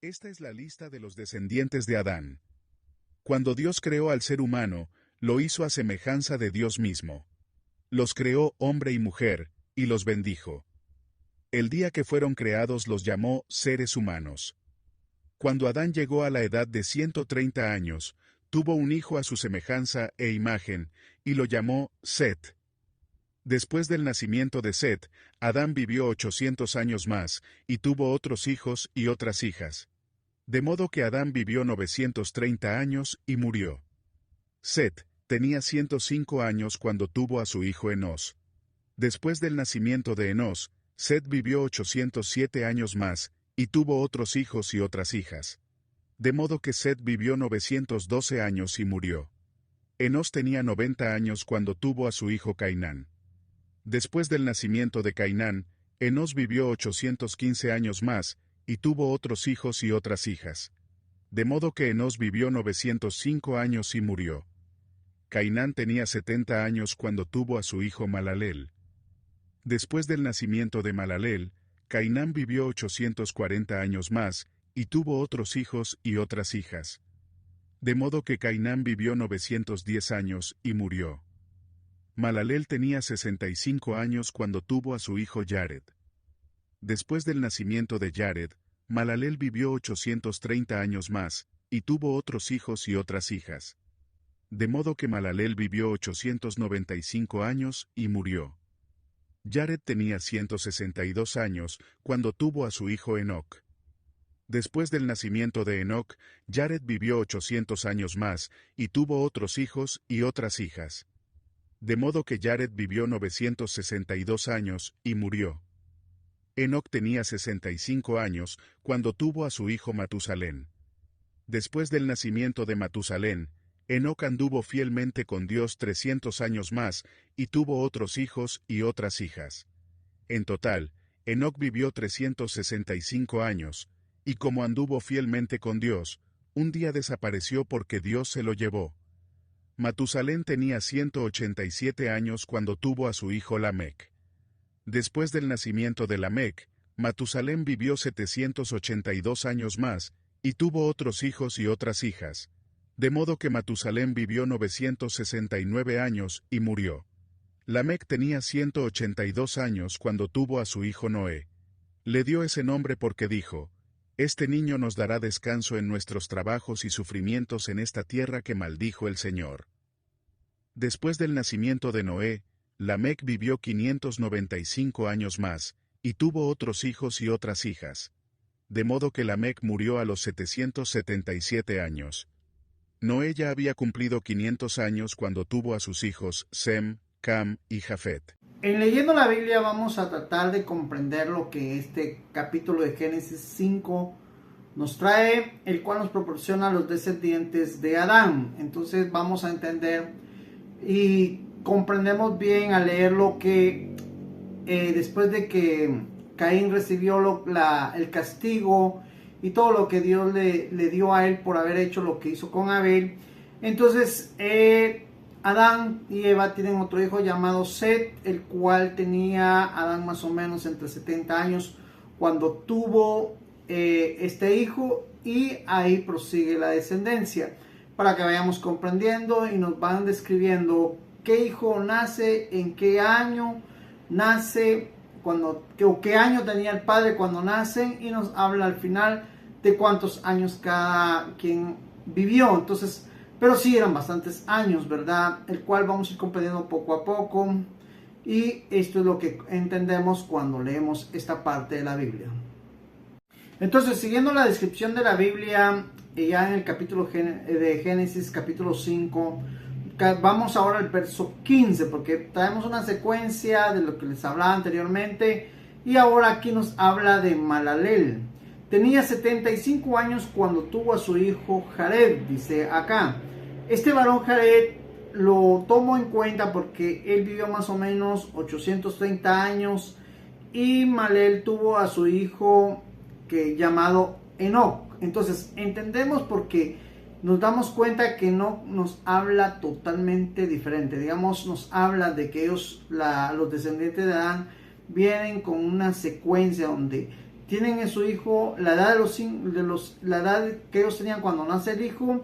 Esta es la lista de los descendientes de Adán. Cuando Dios creó al ser humano, lo hizo a semejanza de Dios mismo. Los creó hombre y mujer, y los bendijo. El día que fueron creados los llamó seres humanos. Cuando Adán llegó a la edad de 130 años, tuvo un hijo a su semejanza e imagen, y lo llamó Set. Después del nacimiento de Set, Adán vivió 800 años más, y tuvo otros hijos y otras hijas. De modo que Adán vivió 930 años y murió. Set tenía 105 años cuando tuvo a su hijo Enós. Después del nacimiento de Enós, Set vivió 807 años más, y tuvo otros hijos y otras hijas. De modo que Set vivió 912 años y murió. Enós tenía 90 años cuando tuvo a su hijo Cainán. Después del nacimiento de Cainán, Enós vivió 815 años más, y tuvo otros hijos y otras hijas. De modo que Enós vivió 905 años y murió. Cainán tenía 70 años cuando tuvo a su hijo Malaleel. Después del nacimiento de Malaleel, Cainán vivió 840 años más, y tuvo otros hijos y otras hijas. De modo que Cainán vivió 910 años y murió. Malaleel tenía 65 años cuando tuvo a su hijo Yared. Después del nacimiento de Yared, Malaleel vivió 830 años más, y tuvo otros hijos y otras hijas. De modo que Malaleel vivió 895 años y murió. Yared tenía 162 años cuando tuvo a su hijo Enoc. Después del nacimiento de Enoc, Yared vivió 800 años más, y tuvo otros hijos y otras hijas. De modo que Yared vivió 962 años y murió. Enoc tenía 65 años cuando tuvo a su hijo Matusalén. Después del nacimiento de Matusalén, Enoc anduvo fielmente con Dios 300 años más, y tuvo otros hijos y otras hijas. En total, Enoc vivió 365 años, y como anduvo fielmente con Dios, un día desapareció porque Dios se lo llevó. Matusalén tenía 187 años cuando tuvo a su hijo Lamec. Después del nacimiento de Lamec, Matusalén vivió 782 años más, y tuvo otros hijos y otras hijas. De modo que Matusalén vivió 969 años y murió. Lamec tenía 182 años cuando tuvo a su hijo Noé. Le dio ese nombre porque dijo: «Este niño nos dará descanso en nuestros trabajos y sufrimientos en esta tierra que maldijo el Señor». Después del nacimiento de Noé, Lamec vivió 595 años más, y tuvo otros hijos y otras hijas. De modo que Lamec murió a los 777 años. Noé ya había cumplido 500 años cuando tuvo a sus hijos Sem, Cam y Jafet. En leyendo la Biblia vamos a tratar de comprender lo que este capítulo de Génesis 5 nos trae, el cual nos proporciona los descendientes de Adán. Entonces vamos a entender y comprendemos bien al leer lo que después de que Caín recibió el castigo y todo lo que Dios le dio a él por haber hecho lo que hizo con Abel, entonces Adán y Eva tienen otro hijo llamado Set, el cual tenía Adán más o menos entre 70 años cuando tuvo este hijo, y ahí prosigue la descendencia para que vayamos comprendiendo, y nos van describiendo qué hijo nace, en qué año nace, qué año tenía el padre cuando nacen, y nos habla al final de cuántos años cada quien vivió. Entonces, pero sí eran bastantes años, ¿verdad? El cual vamos a ir comprendiendo poco a poco, y esto es lo que entendemos cuando leemos esta parte de la Biblia. Entonces, siguiendo la descripción de la Biblia, ya en el capítulo de Génesis, capítulo 5, vamos ahora al verso 15, porque traemos una secuencia de lo que les hablaba anteriormente, y ahora aquí nos habla de Malaleel. Tenía 75 años cuando tuvo a su hijo Jared, dice acá. Este varón Jared lo tomo en cuenta porque él vivió más o menos 830 años, y Malaleel tuvo a su hijo llamado Enoc. Entonces entendemos porque nos damos cuenta que Enoc nos habla totalmente diferente. Digamos, nos habla de que ellos, los descendientes de Adán, vienen con una secuencia donde tienen en su hijo la edad la edad que ellos tenían cuando nace el hijo,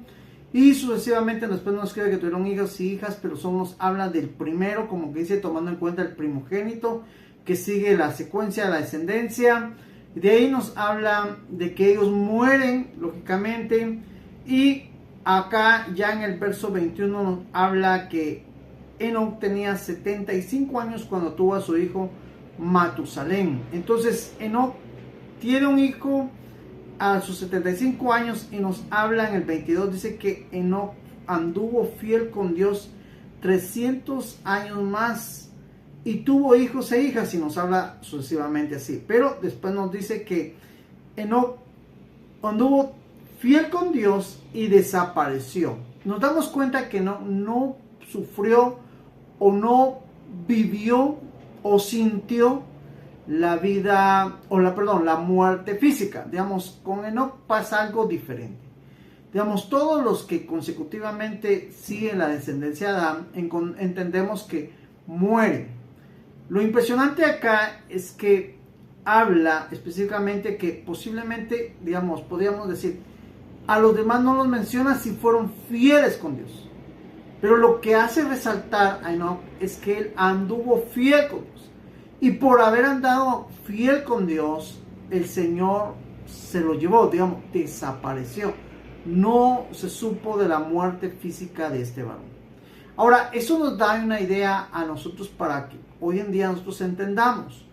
y sucesivamente después nos escribe que tuvieron hijos y hijas, pero solo nos habla del primero, como que dice, tomando en cuenta el primogénito, que sigue la secuencia de la descendencia. De ahí nos habla de que ellos mueren, lógicamente, y acá ya en el verso 21 nos habla que Enoc tenía 75 años cuando tuvo a su hijo Matusalén. Entonces Enoc tiene un hijo a sus 75 años y nos habla en el 22, dice que Enoc anduvo fiel con Dios 300 años más y tuvo hijos e hijas, y nos habla sucesivamente así. Pero después nos dice que Enoc anduvo fiel con Dios y desapareció. Nos damos cuenta que no sufrió o no vivió o sintió la vida, la muerte física. Digamos, con Enoc pasa algo diferente. Digamos, todos los que consecutivamente siguen la descendencia de Adán, entendemos que mueren. Lo impresionante acá es que habla específicamente que posiblemente, digamos, podríamos decir, a los demás no los menciona si fueron fieles con Dios. Pero lo que hace resaltar a Enoc es que él anduvo fiel con Dios. Y por haber andado fiel con Dios, el Señor se lo llevó, digamos, desapareció. No se supo de la muerte física de este varón. Ahora, eso nos da una idea a nosotros para que hoy en día nosotros entendamos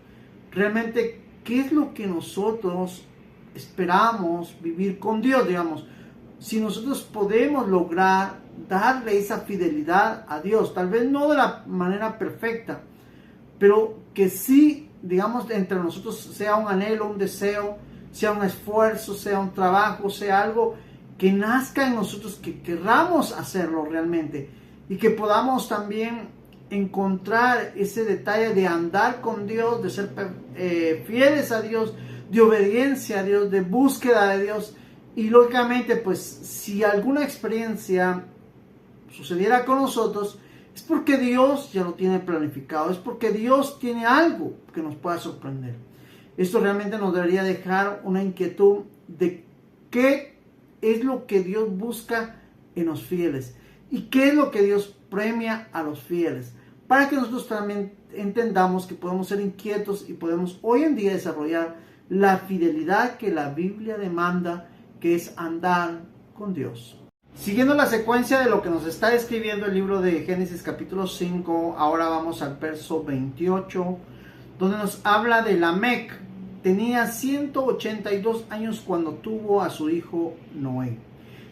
realmente qué es lo que nosotros esperamos vivir con Dios, digamos. Si nosotros podemos lograr darle esa fidelidad a Dios, tal vez no de la manera perfecta, pero que sí, digamos, entre nosotros sea un anhelo, un deseo, sea un esfuerzo, sea un trabajo, sea algo que nazca en nosotros, que querramos hacerlo realmente y que podamos también encontrar ese detalle de andar con Dios, de ser fieles a Dios, de obediencia a Dios, de búsqueda de Dios. Y lógicamente, pues, si alguna experiencia sucediera con nosotros, es porque Dios ya lo tiene planificado, es porque Dios tiene algo que nos pueda sorprender. Esto realmente nos debería dejar una inquietud de qué es lo que Dios busca en los fieles y qué es lo que Dios premia a los fieles, para que nosotros también entendamos que podemos ser inquietos y podemos hoy en día desarrollar la fidelidad que la Biblia demanda, que es andar con Dios. Siguiendo la secuencia de lo que nos está escribiendo el libro de Génesis capítulo 5, ahora vamos al verso 28, donde nos habla de Lamec. Tenía 182 años cuando tuvo a su hijo Noé.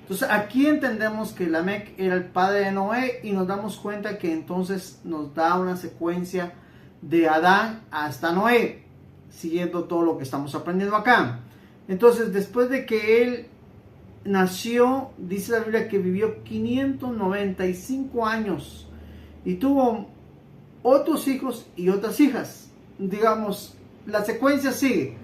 Entonces aquí entendemos que Lamec era el padre de Noé y nos damos cuenta que entonces nos da una secuencia de Adán hasta Noé, siguiendo todo lo que estamos aprendiendo acá. Entonces, después de que él nació, dice la Biblia que vivió 595 años y tuvo otros hijos y otras hijas. Digamos, la secuencia sigue,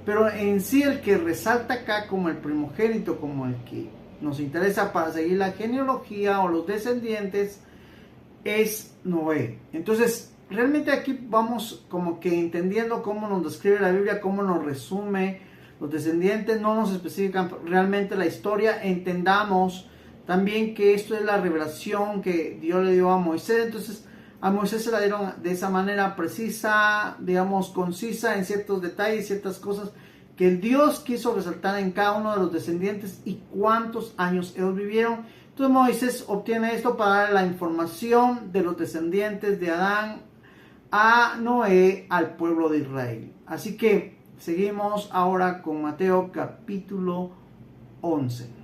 pero en sí el que resalta acá como el primogénito, como el que nos interesa para seguir la genealogía o los descendientes, es Noé. Entonces, realmente aquí vamos como que entendiendo cómo nos describe la Biblia, cómo nos resume los descendientes, no nos especifican realmente la historia. Entendamos también que esto es la revelación que Dios le dio a Moisés. Entonces a Moisés se la dieron de esa manera precisa, digamos concisa en ciertos detalles, ciertas cosas que el Dios quiso resaltar en cada uno de los descendientes y cuántos años ellos vivieron. Entonces Moisés obtiene esto para dar la información de los descendientes de Adán a Noé, al pueblo de Israel. Así que seguimos ahora con Mateo capítulo 11.